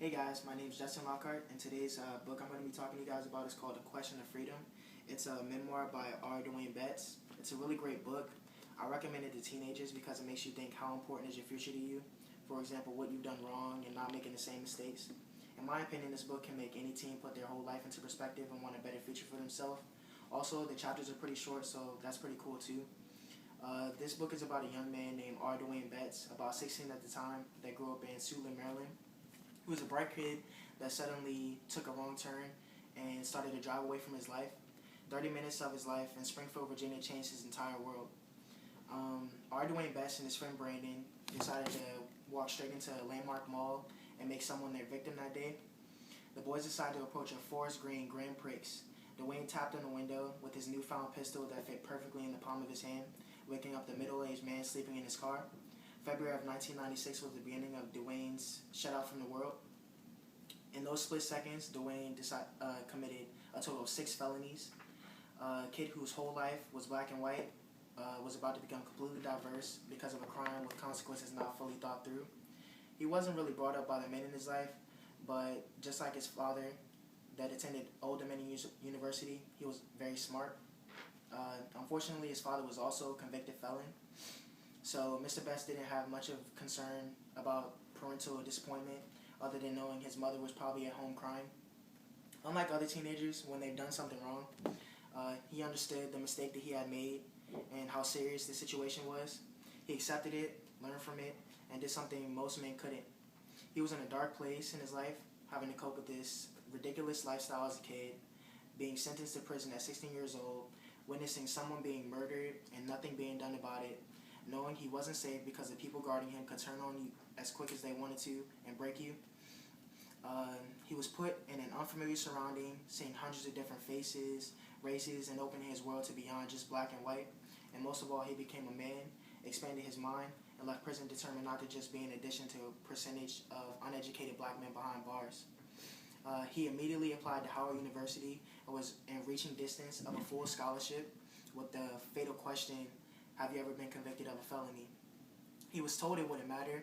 Hey guys, my name is Justin Lockhart, and today's book I'm going to be talking to you guys about is called A Question of Freedom. It's a memoir by R. Dwayne Betts. It's a really great book. I recommend it to teenagers because it makes you think how important is your future to you. For example, what you've done wrong and not making the same mistakes. In my opinion, this book can make any teen put their whole life into perspective and want a better future for themselves. Also, the chapters are pretty short, so that's pretty cool too. This book is about a young man named R. Dwayne Betts, about 16 at the time, that grew up in Suitland, Maryland. He was a bright kid that suddenly took a wrong turn and started to drive away from his life. 30 minutes of his life in Springfield, Virginia changed his entire world. R. Dwayne Betts and his friend Brandon decided to walk straight into a landmark mall and make someone their victim that day. The boys decided to approach a Forest Green Grand Prix. Dwayne tapped on the window with his newfound pistol that fit perfectly in the palm of his hand, waking up the middle-aged man sleeping in his car. February of 1996 was the beginning of Dwayne's shutout from the world. In those split seconds, Dwayne committed a total of 6 felonies. A kid whose whole life was black and white was about to become completely diverse because of a crime with consequences not fully thought through. He wasn't really brought up by the men in his life, but just like his father that attended Old Dominion University, he was very smart. Unfortunately, his father was also a convicted felon. So Mr. Betts didn't have much of concern about parental disappointment other than knowing his mother was probably at home crying. Unlike other teenagers, when they've done something wrong, he understood the mistake that he had made and how serious the situation was. He accepted it, learned from it, and did something most men couldn't. He was in a dark place in his life, having to cope with this ridiculous lifestyle as a kid, being sentenced to prison at 16 years old, witnessing someone being murdered and nothing being done about it, knowing he wasn't safe because the people guarding him could turn on you as quick as they wanted to and break you. He was put in an unfamiliar surrounding, seeing hundreds of different faces, races, and opening his world to beyond just black and white. And most of all, he became a man, expanded his mind, and left prison determined not to just be an addition to a percentage of uneducated black men behind bars. He immediately applied to Howard University and was in reaching distance of a full scholarship with the fatal question, have you ever been convicted of a felony? He was told it wouldn't matter,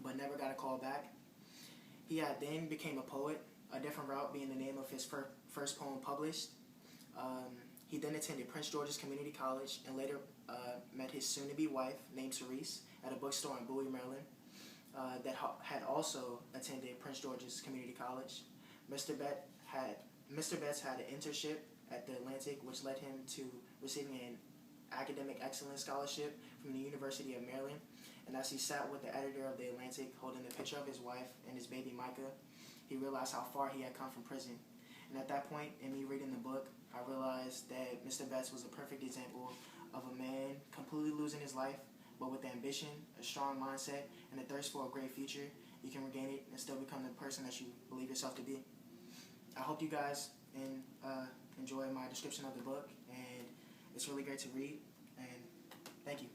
but never got a call back. He had then became a poet, a different route being the name of his first poem published. He then attended Prince George's Community College and later met his soon-to-be wife, named Cerise, at a bookstore in Bowie, Maryland, that had also attended Prince George's Community College. Mr. Betts had an internship at the Atlantic, which led him to receiving an academic excellence scholarship from the University of Maryland. And as he sat with the editor of the Atlantic holding a picture of his wife and his baby Micah, he realized how far he had come from prison. And at that point, in me reading the book, I realized that Mr. Betts was a perfect example of a man completely losing his life, but with ambition, a strong mindset, and a thirst for a great future, you can regain it and still become the person that you believe yourself to be. I hope you guys enjoy my description of the book, and it's really great to read, and thank you.